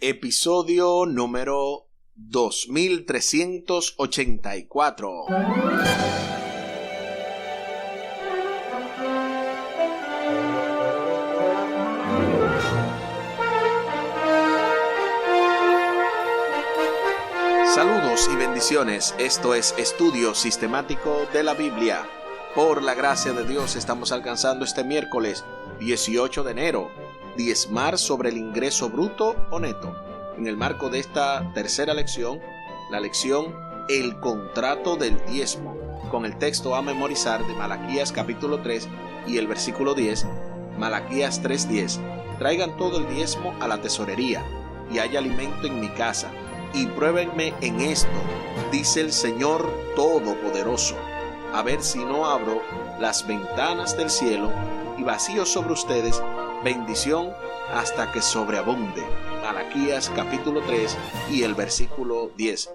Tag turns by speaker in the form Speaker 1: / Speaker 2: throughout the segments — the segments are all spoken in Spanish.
Speaker 1: Episodio número 2384. Saludos y bendiciones. Esto es Estudio Sistemático de la Biblia. Por la gracia de Dios estamos alcanzando este miércoles 18 de enero. Diezmar sobre el ingreso bruto o neto. En el marco de esta tercera lección, la lección El contrato del diezmo, con el texto a memorizar de Malaquías capítulo 3 y el versículo 10, Malaquías 3:10. Traigan todo el diezmo a la tesorería, y haya alimento en mi casa, y pruébenme en esto, dice el Señor Todopoderoso, a ver si no abro las ventanas del cielo y vacío sobre ustedes bendición hasta que sobreabunde. Malaquías capítulo 3 y el versículo 10.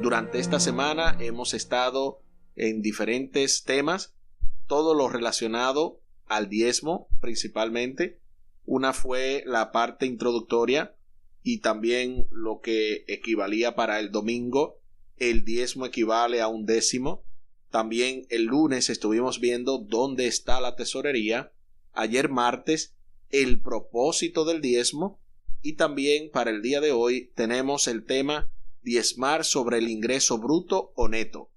Speaker 1: Durante esta semana hemos estado en diferentes temas, todo lo relacionado al diezmo principalmente. Una fue la parte introductoria y también lo que equivalía para el domingo. El diezmo equivale a un décimo. También el lunes estuvimos viendo dónde está la tesorería. Ayer martes, el propósito del diezmo, y también para el día de hoy tenemos el tema diezmar sobre el ingreso bruto o neto.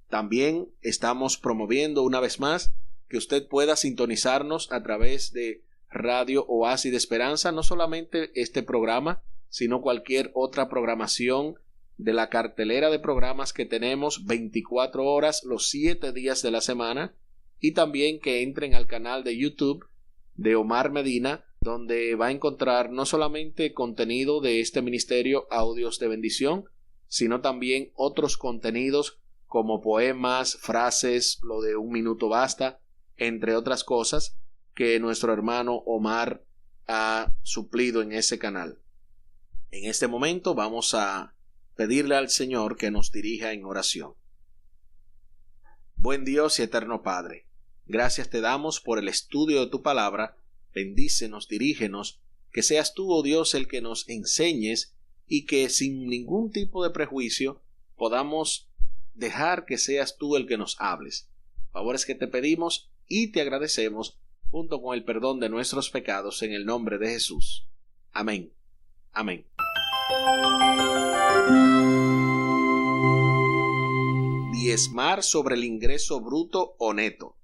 Speaker 1: También estamos promoviendo una vez más que usted pueda sintonizarnos a través de Radio Oasis de Esperanza, no solamente este programa, sino cualquier otra programación de la cartelera de programas que tenemos 24 horas los 7 días de la semana, y también que entren al canal de YouTube de Omar Medina, donde va a encontrar no solamente contenido de este ministerio Audios de Bendición, sino también otros contenidos como poemas, frases, lo de Un Minuto Basta, entre otras cosas que nuestro hermano Omar ha suplido en ese canal. En este momento vamos a pedirle al Señor que nos dirija en oración. Buen Dios y eterno Padre, gracias te damos por el estudio de tu palabra. Bendícenos, dirígenos, que seas tú, oh Dios, el que nos enseñes y que sin ningún tipo de prejuicio podamos dejar que seas tú el que nos hables. Favores que te pedimos y te agradecemos junto con el perdón de nuestros pecados en el nombre de Jesús. Amén. Amén. Diezmar sobre el ingreso bruto o neto.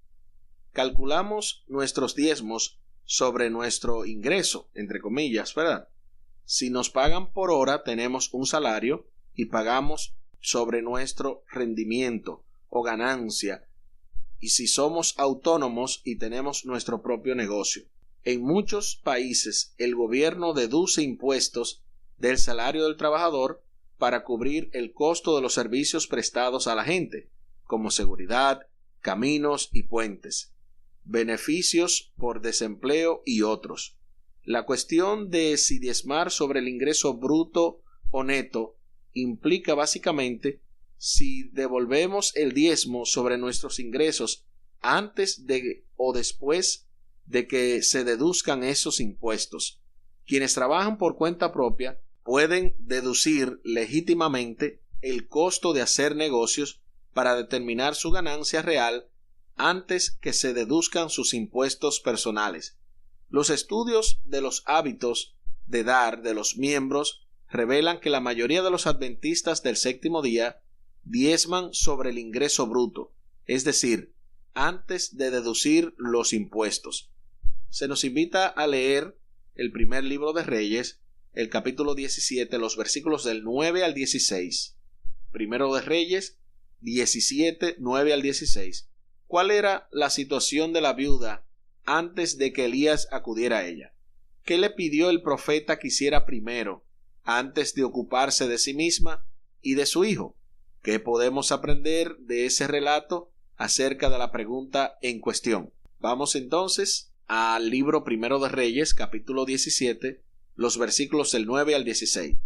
Speaker 1: Calculamos nuestros diezmos sobre nuestro ingreso, entre comillas, ¿verdad? Si nos pagan por hora, tenemos un salario y pagamos sobre nuestro rendimiento o ganancia. Y si somos autónomos y tenemos nuestro propio negocio. En muchos países, el gobierno deduce impuestos del salario del trabajador para cubrir el costo de los servicios prestados a la gente, como seguridad, caminos y puentes, beneficios por desempleo y otros. La cuestión de si diezmar sobre el ingreso bruto o neto implica básicamente si devolvemos el diezmo sobre nuestros ingresos antes de o después de que se deduzcan esos impuestos. Quienes trabajan por cuenta propia pueden deducir legítimamente el costo de hacer negocios para determinar su ganancia real antes que se deduzcan sus impuestos personales. Los estudios de los hábitos de dar de los miembros revelan que la mayoría de los adventistas del séptimo día diezman sobre el ingreso bruto, es decir, antes de deducir los impuestos. Se nos invita a leer el primer libro de Reyes, el capítulo 17, los versículos del 9 al 16. Primero de Reyes 17, 9 al 16. ¿Cuál era la situación de la viuda antes de que Elías acudiera a ella? ¿Qué le pidió el profeta que hiciera primero, antes de ocuparse de sí misma y de su hijo? ¿Qué podemos aprender de ese relato acerca de la pregunta en cuestión? Vamos entonces al libro Primero de Reyes, capítulo 17, los versículos del 9 al 16.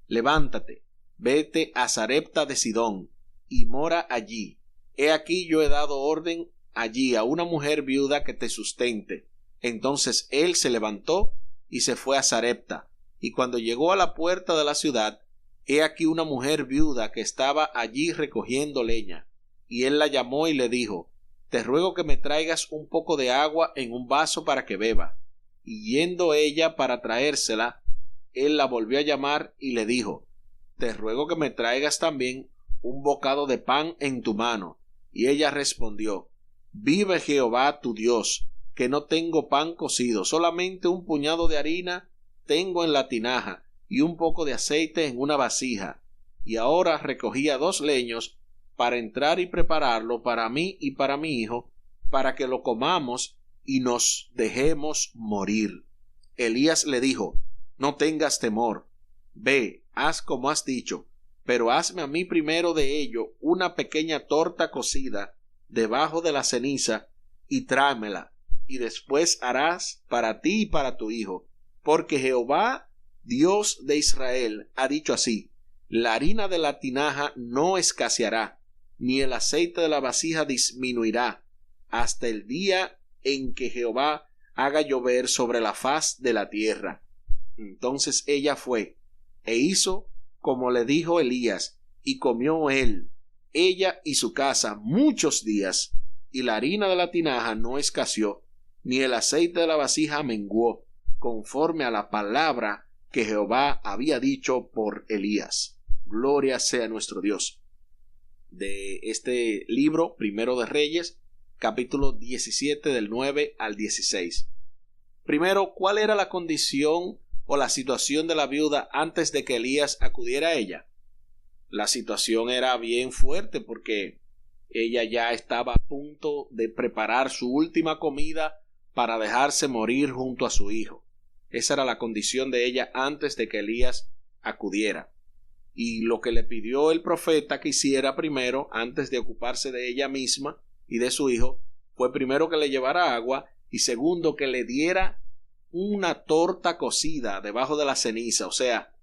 Speaker 1: Levántate, vete a Sarepta de Sidón, y mora allí. He aquí yo he dado orden allí a una mujer viuda que te sustente. Entonces él se levantó y se fue a Sarepta, Y cuando llegó a la puerta de la ciudad, he aquí una mujer viuda que estaba allí recogiendo leña. Y él la llamó y le dijo: te ruego que me traigas un poco de agua en un vaso para que beba. Y yendo ella para traérsela, él la volvió a llamar y le dijo: te ruego que me traigas también un bocado de pan en tu mano. Y ella respondió: vive Jehová tu Dios, que no tengo pan cocido, solamente un puñado de harina tengo en la tinaja, y un poco de aceite en una vasija. Y ahora recogía 2 leños para entrar y prepararlo para mí y para mi hijo, para que lo comamos y nos dejemos morir. Elías le dijo: no tengas temor, ve, haz como has dicho, pero hazme a mí primero de ello una pequeña torta cocida debajo de la ceniza y tráemela, y después harás para ti y para tu hijo, porque Jehová, Dios de Israel, ha dicho así: la harina de la tinaja no escaseará, ni el aceite de la vasija disminuirá, hasta el día en que Jehová haga llover sobre la faz de la tierra. Entonces ella fue e hizo como le dijo Elías, y comió él, ella y su casa muchos días, y la harina de la tinaja no escaseó, ni el aceite de la vasija menguó, conforme a la palabra que Jehová había dicho por Elías. Gloria sea nuestro Dios. De este libro, Primero de Reyes, capítulo 17, del 9 al 16. Primero, ¿cuál era la condición o la situación de la viuda antes de que Elías acudiera a ella? La situación era bien fuerte porque ella ya estaba a punto de preparar su última comida para dejarse morir junto a su hijo. Esa era la condición de ella antes de que Elías acudiera. Y lo que le pidió el profeta que hiciera primero, antes de ocuparse de ella misma y de su hijo, fue primero que le llevara agua y segundo que le diera una torta cocida debajo de la ceniza, o sea,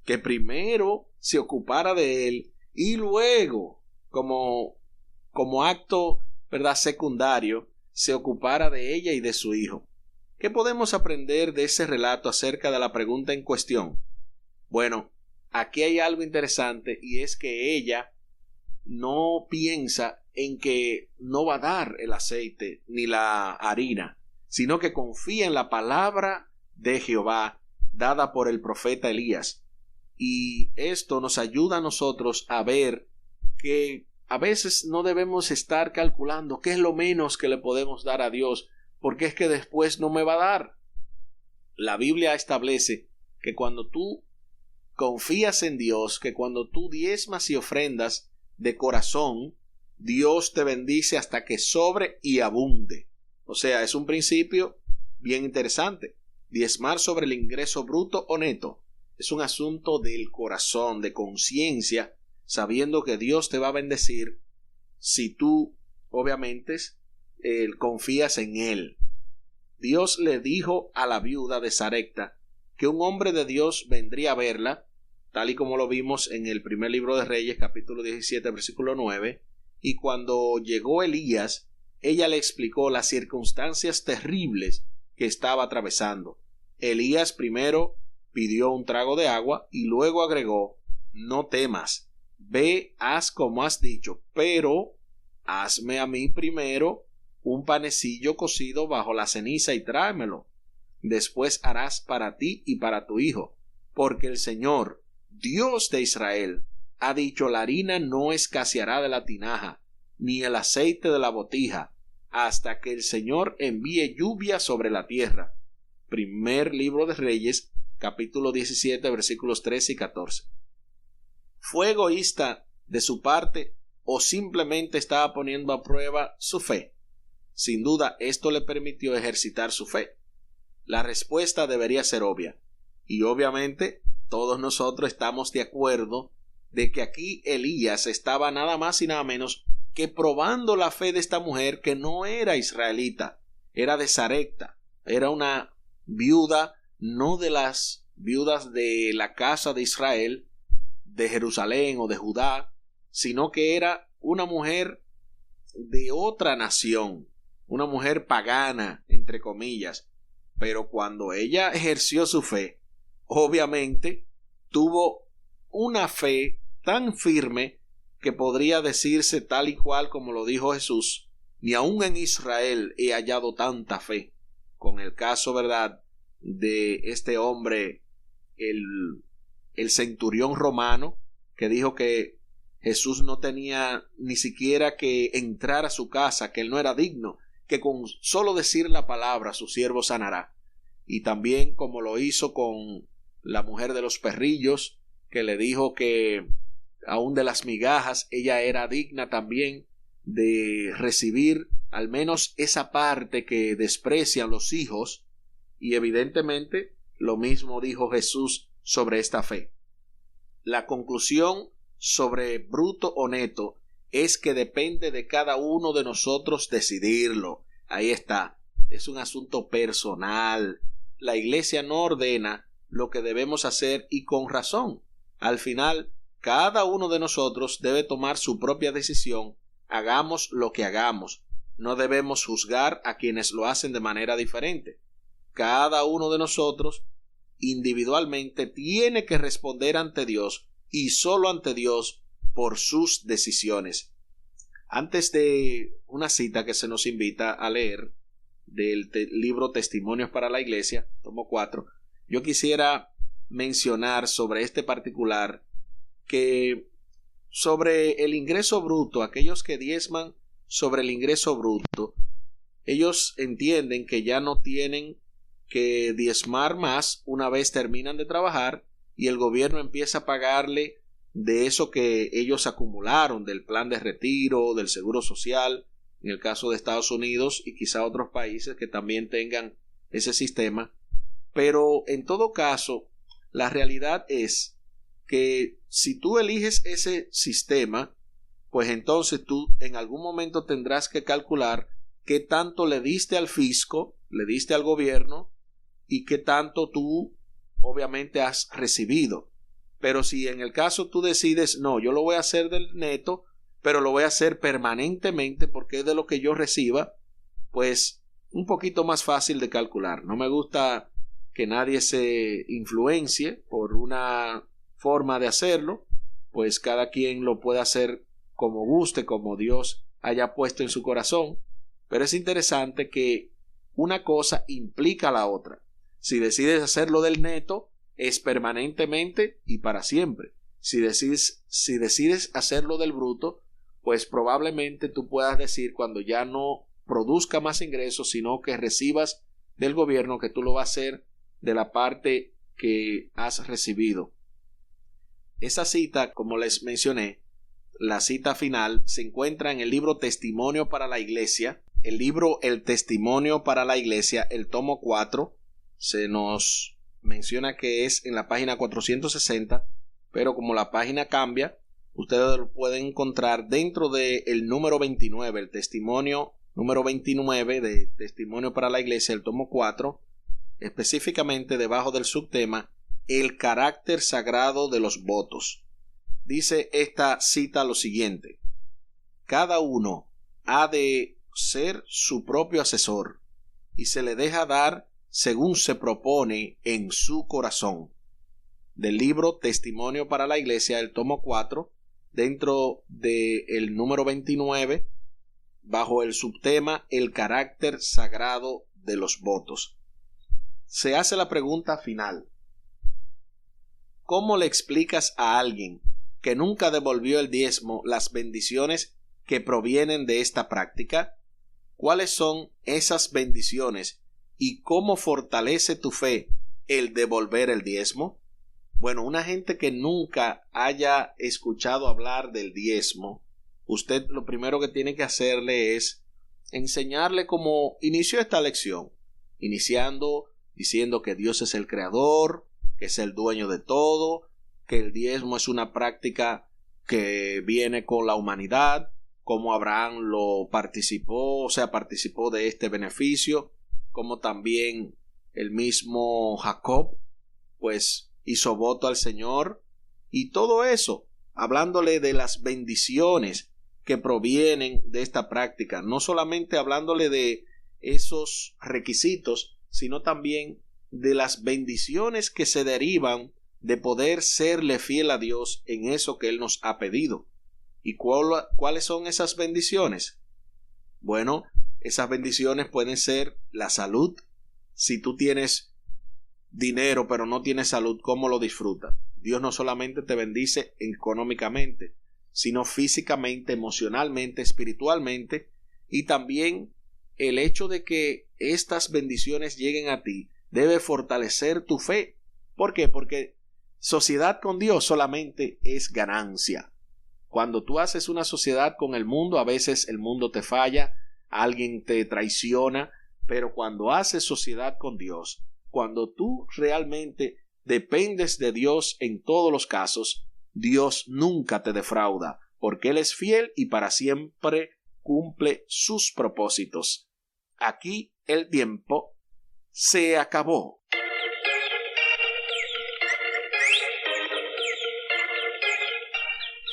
Speaker 1: que primero se ocupara de él y luego, como acto, ¿verdad?, secundario, se ocupara de ella y de su hijo. ¿Qué podemos aprender de ese relato acerca de la pregunta en cuestión? Bueno, aquí hay algo interesante, y es que ella no piensa en que no va a dar el aceite ni la harina, sino que confía en la palabra de Jehová dada por el profeta Elías. Y esto nos ayuda a nosotros a ver que a veces no debemos estar calculando qué es lo menos que le podemos dar a Dios, porque es que después no me va a dar. La Biblia establece que cuando tú confías en Dios, que cuando tú diezmas y ofrendas de corazón, Dios te bendice hasta que sobre y abunde. O sea, es un principio bien interesante. Diezmar sobre el ingreso bruto o neto es un asunto del corazón, de conciencia, sabiendo que Dios te va a bendecir si tú, obviamente, confías en Él. Dios le dijo a la viuda de Sarepta que un hombre de Dios vendría a verla, tal y como lo vimos en el primer libro de Reyes, capítulo 17, versículo 9, y cuando llegó Elías, ella le explicó las circunstancias terribles que estaba atravesando. Elías primero pidió un trago de agua y luego agregó: no temas, ve, haz como has dicho, pero hazme a mí primero un panecillo cocido bajo la ceniza y tráemelo. Después harás para ti y para tu hijo, porque el Señor, Dios de Israel, ha dicho: la harina no escaseará de la tinaja, ni el aceite de la botija, hasta que el Señor envíe lluvia sobre la tierra. Primer libro de Reyes, capítulo 17, versículos 13 y 14. ¿Fue egoísta de su parte o simplemente estaba poniendo a prueba su fe? Sin duda, esto le permitió ejercitar su fe. La respuesta debería ser obvia. Y obviamente, todos nosotros estamos de acuerdo de que aquí Elías estaba nada más y nada menos que probando la fe de esta mujer, que no era israelita, era de Sarepta, era una viuda, no de las viudas de la casa de Israel, de Jerusalén o de Judá, sino que era una mujer de otra nación, una mujer pagana, entre comillas. Pero cuando ella ejerció su fe, obviamente tuvo una fe tan firme que podría decirse tal y cual como lo dijo Jesús: ni aun en Israel he hallado tanta fe. Con el caso, ¿verdad?, de este hombre, el centurión romano, que dijo que Jesús no tenía ni siquiera que entrar a su casa, que él no era digno, que con solo decir la palabra su siervo sanará. Y también como lo hizo con la mujer de los perrillos, que le dijo que aún de las migajas ella era digna también de recibir al menos esa parte que desprecian los hijos. Y evidentemente lo mismo dijo Jesús sobre esta fe. La conclusión sobre bruto o neto es que depende de cada uno de nosotros decidirlo. Ahí está, es un asunto personal. La Iglesia no ordena lo que debemos hacer, y con razón. Al final, cada uno de nosotros debe tomar su propia decisión, hagamos lo que hagamos. No debemos juzgar a quienes lo hacen de manera diferente. Cada uno de nosotros individualmente tiene que responder ante Dios, y solo ante Dios, por sus decisiones. Antes de una cita que se nos invita a leer del libro Testimonios para la Iglesia, tomo 4, yo quisiera mencionar sobre este particular que sobre el ingreso bruto, aquellos que diezman sobre el ingreso bruto, ellos entienden que ya no tienen que diezmar más una vez terminan de trabajar y el gobierno empieza a pagarle de eso que ellos acumularon, del plan de retiro, del seguro social, en el caso de Estados Unidos y quizá otros países que también tengan ese sistema. Pero en todo caso, la realidad es que si tú eliges ese sistema, pues entonces tú en algún momento tendrás que calcular qué tanto le diste al fisco, le diste al gobierno, y qué tanto tú obviamente has recibido. Pero si en el caso tú decides, no, yo lo voy a hacer del neto, pero lo voy a hacer permanentemente porque es de lo que yo reciba, pues un poquito más fácil de calcular. No me gusta que nadie se influencie por una forma de hacerlo, pues cada quien lo puede hacer como guste, como Dios haya puesto en su corazón. Pero es interesante que una cosa implica a la otra. Si decides hacerlo del neto, es permanentemente y para siempre. Si decides hacerlo del bruto, pues probablemente tú puedas decir cuando ya no produzca más ingresos, sino que recibas del gobierno, que tú lo vas a hacer de la parte que has recibido. Esa cita, como les mencioné, la cita final se encuentra en el libro Testimonio para la Iglesia, el libro El Testimonio para la Iglesia, el tomo 4, se nos menciona que es en la página 460, pero como la página cambia, ustedes lo pueden encontrar dentro del número 29, el testimonio número 29 de Testimonio para la Iglesia, el tomo 4, específicamente debajo del subtema El carácter sagrado de los votos. Dice esta cita lo siguiente: cada uno ha de ser su propio asesor y se le deja dar según se propone en su corazón. Del libro Testimonio para la Iglesia, el tomo 4, dentro del número 29, bajo el subtema El carácter sagrado de los votos. Se hace la pregunta final: ¿cómo le explicas a alguien que nunca devolvió el diezmo las bendiciones que provienen de esta práctica? ¿Cuáles son esas bendiciones y cómo fortalece tu fe el devolver el diezmo? Bueno, una gente que nunca haya escuchado hablar del diezmo, usted lo primero que tiene que hacerle es enseñarle cómo inició esta lección, iniciando diciendo que Dios es el creador, que es el dueño de todo, que el diezmo es una práctica que viene con la humanidad, como Abraham lo participó, participó de este beneficio, como también el mismo Jacob, pues hizo voto al Señor, y todo eso, hablándole de las bendiciones que provienen de esta práctica, no solamente hablándole de esos requisitos, sino también de las bendiciones que se derivan de poder serle fiel a Dios en eso que Él nos ha pedido. ¿Y cuáles son esas bendiciones? Bueno, esas bendiciones pueden ser la salud. Si tú tienes dinero pero no tienes salud, ¿cómo lo disfrutas? Dios no solamente te bendice económicamente, sino físicamente, emocionalmente, espiritualmente, y también el hecho de que estas bendiciones lleguen a ti debe fortalecer tu fe. ¿Por qué? Porque sociedad con Dios solamente es ganancia. Cuando tú haces una sociedad con el mundo, a veces el mundo te falla, alguien te traiciona, pero cuando haces sociedad con Dios, cuando tú realmente dependes de Dios en todos los casos, Dios nunca te defrauda, porque Él es fiel y para siempre cumple sus propósitos. Aquí el tiempo se acabó.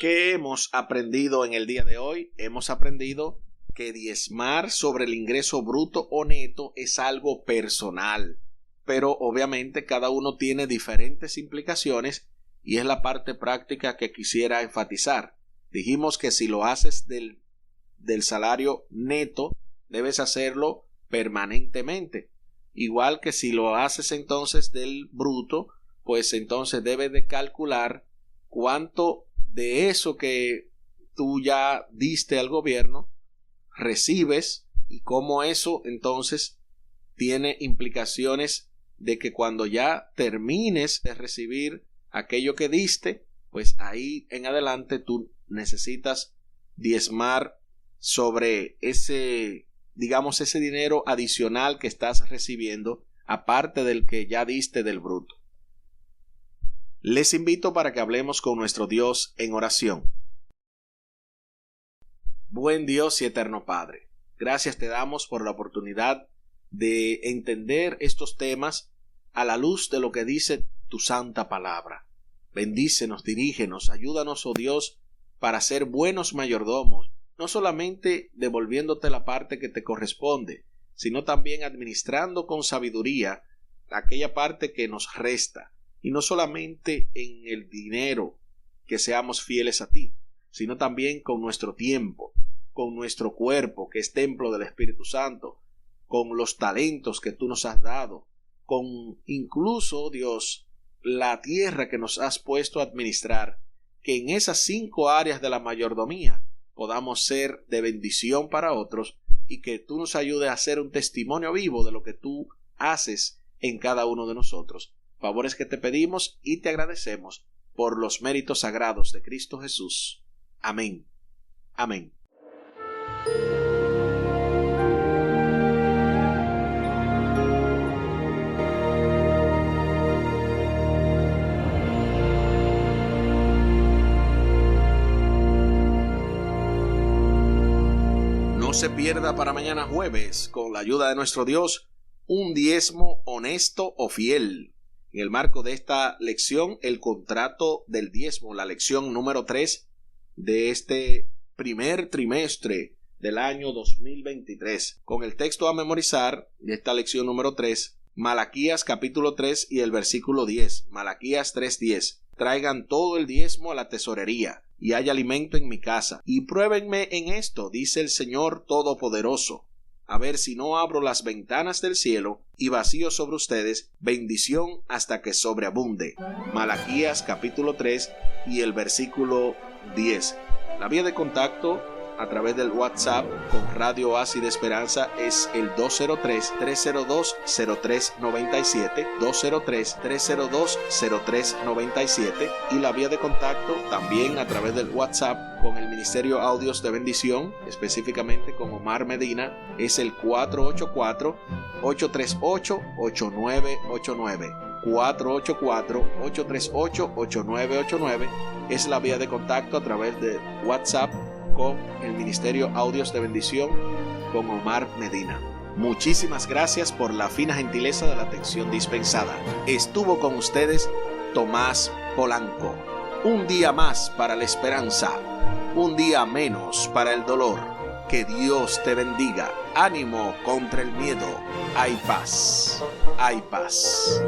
Speaker 1: ¿Qué hemos aprendido en el día de hoy? Hemos aprendido que diezmar sobre el ingreso bruto o neto es algo personal, pero obviamente cada uno tiene diferentes implicaciones y es la parte práctica que quisiera enfatizar. Dijimos que si lo haces del salario neto, debes hacerlo permanentemente. Igual que si lo haces entonces del bruto, pues entonces debes de calcular cuánto de eso que tú ya diste al gobierno recibes y cómo eso entonces tiene implicaciones de que cuando ya termines de recibir aquello que diste, pues ahí en adelante tú necesitas diezmar sobre ese, digamos, ese dinero adicional que estás recibiendo, aparte del que ya diste del bruto. Les invito para que hablemos con nuestro Dios en oración. Buen Dios y eterno Padre, gracias te damos por la oportunidad de entender estos temas a la luz de lo que dice tu santa palabra. Bendícenos, dirígenos, ayúdanos, oh Dios, para ser buenos mayordomos, no solamente devolviéndote la parte que te corresponde, sino también administrando con sabiduría aquella parte que nos resta. Y no solamente en el dinero que seamos fieles a ti, sino también con nuestro tiempo, con nuestro cuerpo que es templo del Espíritu Santo, con los talentos que tú nos has dado, con incluso, Dios, la tierra que nos has puesto a administrar, que en esas 5 áreas de la mayordomía podamos ser de bendición para otros y que tú nos ayudes a hacer un testimonio vivo de lo que tú haces en cada uno de nosotros. Favores que te pedimos y te agradecemos por los méritos sagrados de Cristo Jesús. Amén. Amén. No se pierda para mañana jueves, con la ayuda de nuestro Dios, un diezmo honesto o fiel. En el marco de esta lección, el contrato del diezmo, la lección número 3 de este primer trimestre del año 2023. Con el texto a memorizar de esta lección número 3, Malaquías capítulo 3 y el versículo 10. Malaquías 3:10. Traigan todo el diezmo a la tesorería, y hay alimento en mi casa. Y pruébenme en esto, dice el Señor Todopoderoso, a ver si no abro las ventanas del cielo y vacío sobre ustedes bendición hasta que sobreabunde. Malaquías capítulo 3 y el versículo 10. La vía de contacto a través del WhatsApp con Radio Oasis de Esperanza es el 203-302-0397, 203-302-0397, y la vía de contacto también a través del WhatsApp con el Ministerio Audios de Bendición, específicamente con Omar Medina, es el 484-838-8989. 484-838-8989 es la vía de contacto a través de WhatsApp con el Ministerio Audios de Bendición con Omar Medina. Muchísimas gracias por la fina gentileza de la atención dispensada. Estuvo con ustedes Tomás Polanco. Un día más para la esperanza, un día menos para el dolor. Que Dios te bendiga. Ánimo contra el miedo. Hay paz. Hay paz.